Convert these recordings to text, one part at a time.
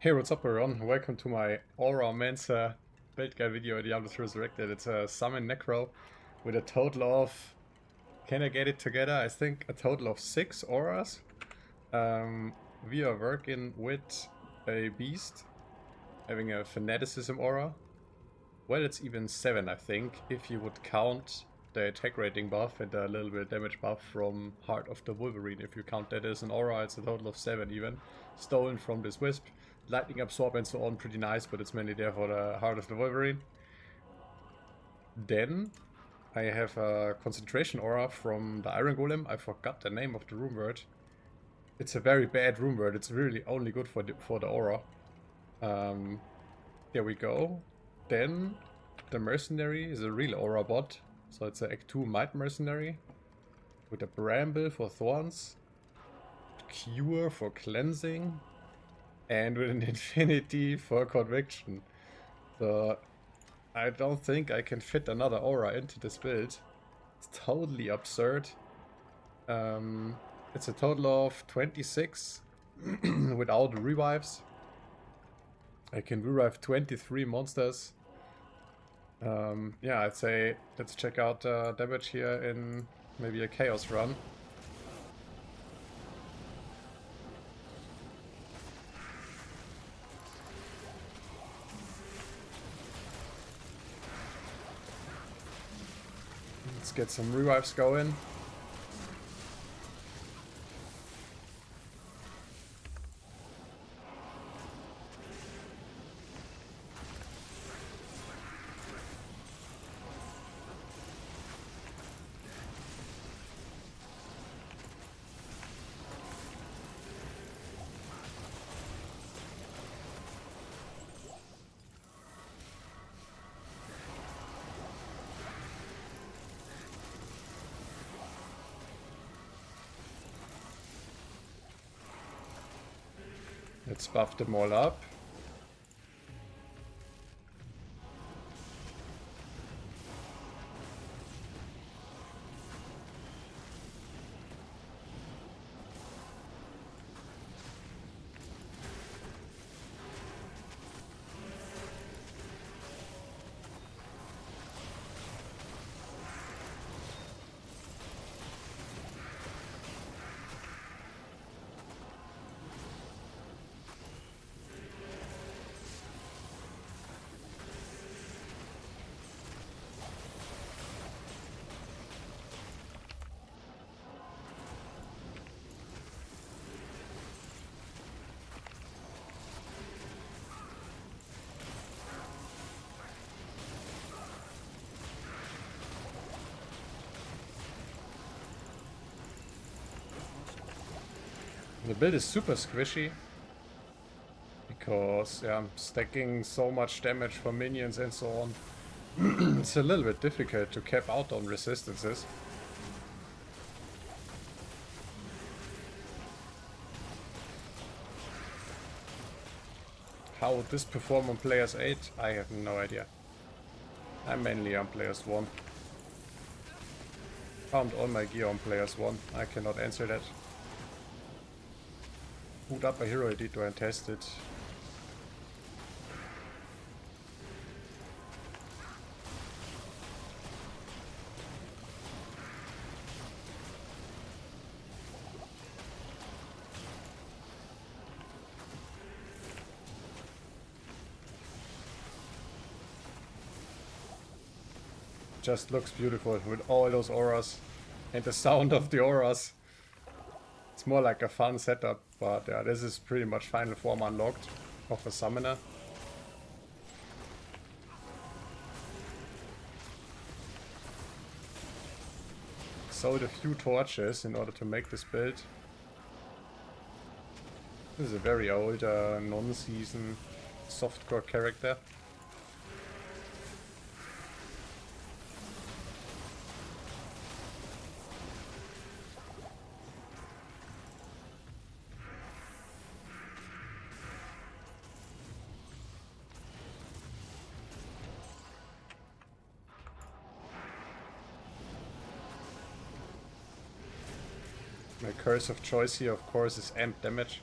Hey, what's up everyone? Welcome to my Necromancer build guide video, Diablo 3 Resurrected. It's a summon Necro with a total of, can I get it together? I think a total of 6 auras. We are working with a beast having a fanaticism aura. Well, it's even 7 I think, if you would count the attack rating buff and a little bit of damage buff from Heart of the Wolverine. If you count that as an aura, it's a total of 7 even. Stolen from this Wisp. Lightning Absorb and so on, pretty nice, but it's mainly there for the Heart of the Wolverine. Then I have a concentration aura from the Iron Golem. I forgot the name of the rune word. It's a very bad rune word. It's really only good for the aura. There we go. Then the Mercenary is a real aura bot. So it's an Act 2 Might Mercenary with a Bramble for Thorns, Cure for Cleansing, and with an Infinity for Conviction. So I don't think I can fit another aura into this build. It's totally absurd. It's a total of 26 without revives. I can revive 23 monsters. Yeah, I'd say let's check out damage here in maybe a chaos run. Let's get some revives going. Let's buff them all up. The build is super squishy because yeah, I'm stacking so much damage for minions and so on. It's a little bit difficult to cap out on resistances. How would this perform on players 8? I have no idea. I'm mainly on players 1. Found all my gear on players 1. I cannot answer that. Boot up a hero editor and test it. Just looks beautiful with all those auras and the sound of the auras. It's more like a fun setup, but yeah, this is pretty much final form unlocked of a summoner. Sold a few torches in order to make this build. This is a very old non-season softcore character. My curse of choice here, of course, is amp damage.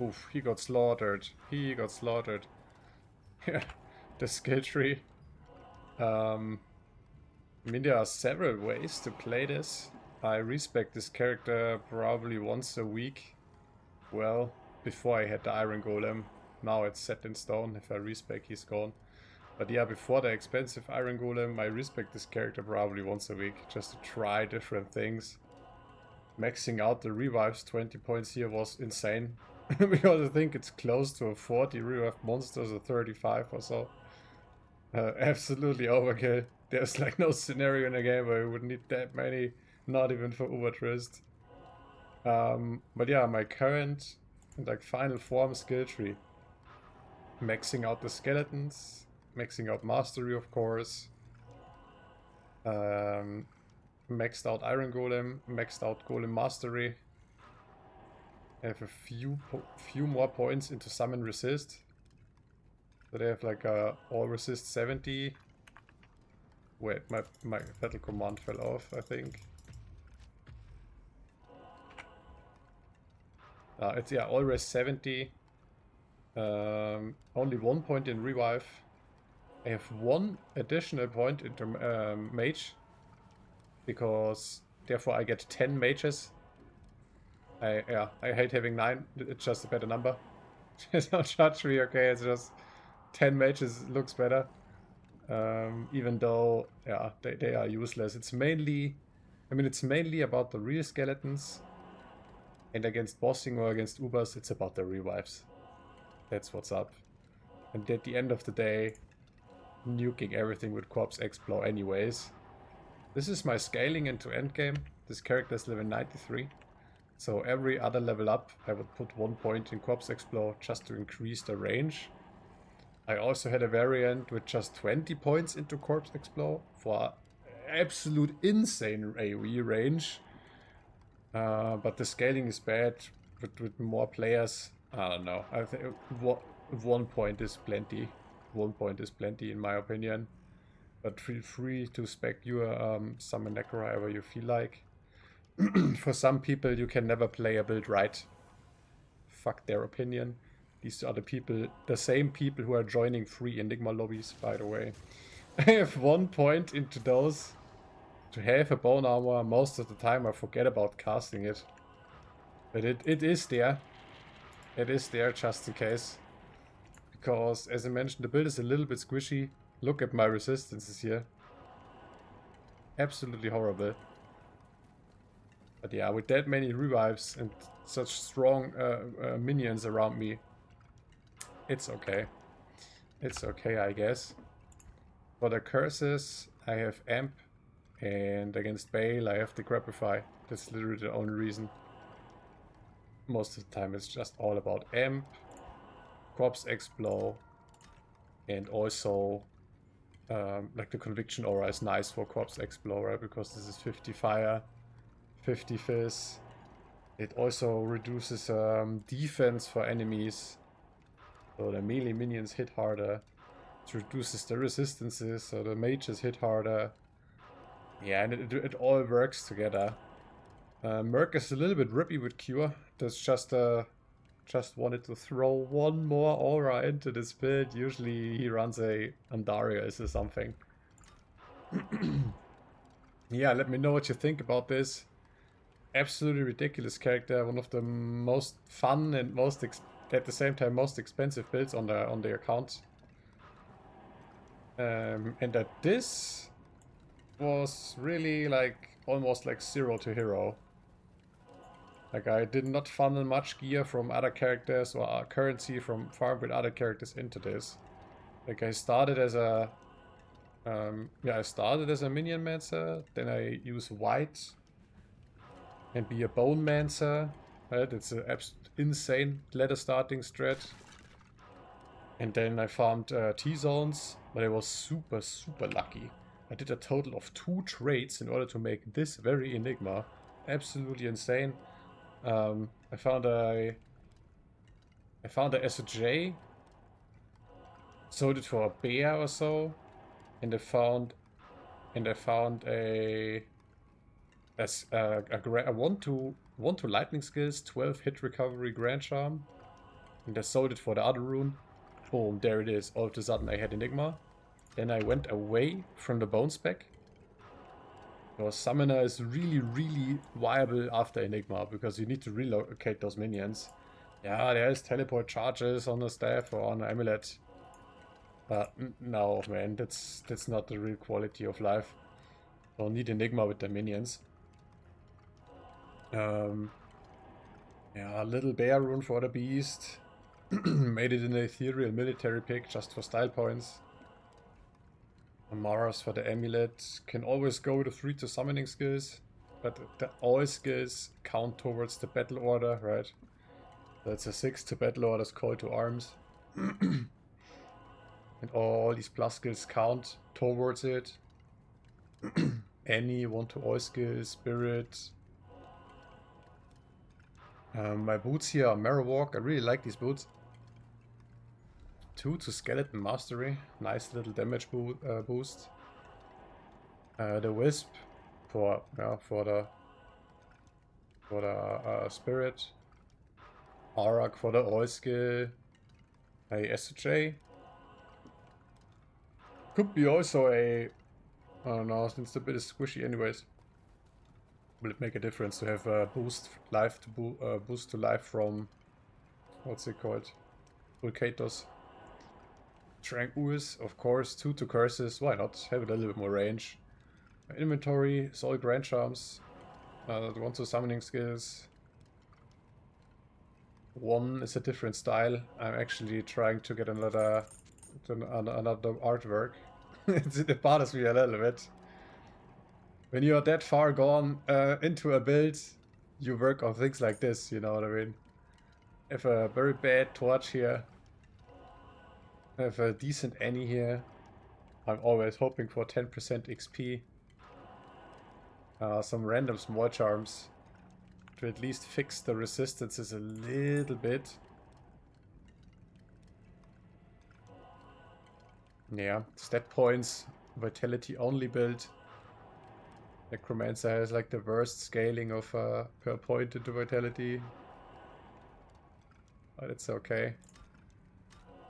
Oof, he got slaughtered. He got slaughtered. Yeah, the skill tree. I mean, there are several ways to play this. I respec this character probably once a week. Well, before I had the Iron Golem. Now it's set in stone. If I respec, he's gone. But yeah, before the expensive Iron Golem, I respec this character probably once a week. Just to try different things. Maxing out the revives 20 points here was insane. Because I think it's close to a 40 revive monsters or 35 or so. Absolutely overkill. There's like no scenario in a game where you would need that many, not even for Ubertrist. But yeah, my current and like final form skill tree. Maxing out the skeletons, maxing out mastery of course. Maxed out Iron Golem, maxed out Golem mastery. I have a few more points into summon resist. So they have like a all resist 70. Wait, my battle command fell off, I think. It's yeah, all res 70. Only 1 point in revive. I have 1 additional point into mage. Because therefore I get 10 mages. I hate having 9. It's just a better number. Don't judge me, okay? It's just 10 mages looks better. Even though, yeah, they are useless. It's mainly, I mean, it's mainly about the real skeletons. And against bossing or against Ubers, it's about the revives. That's what's up. And at the end of the day, nuking everything with Corpse Explore anyways. This is my scaling into endgame. This character is level 93. So every other level up, I would put 1 point in Corpse Explore just to increase the range. I also had a variant with just 20 points into Corpse Explore for absolute insane AoE range. But the scaling is bad with more players. I don't know. I think 1 point is plenty. 1 point is plenty in my opinion. But feel free to spec your summon Necro however you feel like. For some people, you can never play a build right. Fuck their opinion. These are the people, the same people who are joining free Enigma lobbies, by the way. I have 1 point into those. To have a bone armor, most of the time I forget about casting it. But it is there. It is there just in case. Because, as I mentioned, the build is a little bit squishy. Look at my resistances here. Absolutely horrible. But yeah, with that many revives and such strong minions around me, it's okay. It's okay, I guess. For the curses, I have Amp. And against Bale, I have the Grabify. That's literally the only reason. Most of the time, it's just all about Amp, Corpse Explode, and also like the Conviction Aura is nice for Corpse Explorer because this is 50 fire, 50 fizz. It also reduces defense for enemies, so the melee minions hit harder. It reduces the resistances, so the mages hit harder. Yeah, and it all works together. Merc is a little bit rippy with Cure. That's just wanted to throw 1 more aura into this build. Usually he runs a Andarius or something. Yeah, let me know what you think about this. Absolutely ridiculous character. One of the most fun and most at the same time most expensive builds on the account. And that this was really like almost like 0 to hero. Like I did not funnel much gear from other characters or currency from farm with other characters into this. Like I started as a MINIONmancer, then I use white and be a Bonemancer. Right? It's an insane ladder starting strat. And then I farmed T-zones, but I was super lucky. I did a total of 2 trades in order to make this very Enigma. Absolutely insane. I found a SOJ, sold it for a bear or so, and I found a 1 to lightning skills, 12 hit recovery grand charm, And I sold it for the other rune. Boom, there it is. All of a sudden I had Enigma. Then I went away from the bone spec. Because Summoner is really, really viable after Enigma, because you need to relocate those minions. Yeah, there's teleport charges on the staff or on the amulet. But no, man, that's not the real quality of life. Don't need Enigma with the minions. Yeah, a little bear rune for the beast. Made it in an ethereal military pick just for style points. Amaras for the amulet. Can always go with the 3 to summoning skills. But the all skills count towards the battle order, right? That's a 6 to battle order's call to arms. And all these plus skills count towards it. Any 1 to all skills, spirit. My boots here are Marrow Walk. I really like these boots. 2 to Skeleton Mastery. Nice little damage boost. The Wisp for the Spirit. Arak for the oil skill. A SJ. Could be also a... I don't know, since the bit is squishy anyways. Will it make a difference to have a boost to life from... What's it called? Vulcatos. Tranquus, of course. 2 to curses. Why not? Have it a little bit more range. Inventory, Soul Grand Charms. The 1 to summoning skills. 1 is a different style. I'm actually trying to get another artwork. It bothers me a little bit. When you're that far gone into a build, you work on things like this, you know what I mean? I have a very bad torch here. I have a decent Annie here. I'm always hoping for 10% XP. Some random small charms to at least fix the resistances a little bit. Yeah, stat points, vitality only build. Necromancer has like the worst scaling of per point into vitality. But it's okay.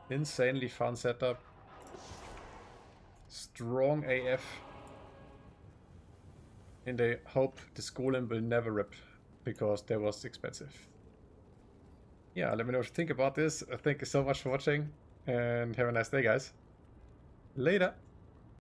Insanely fun setup. Strong AF. And I hope this golem will never rip, because that was expensive. Yeah, let me know what you think about this. Thank you so much for watching, and have a nice day, guys. Later!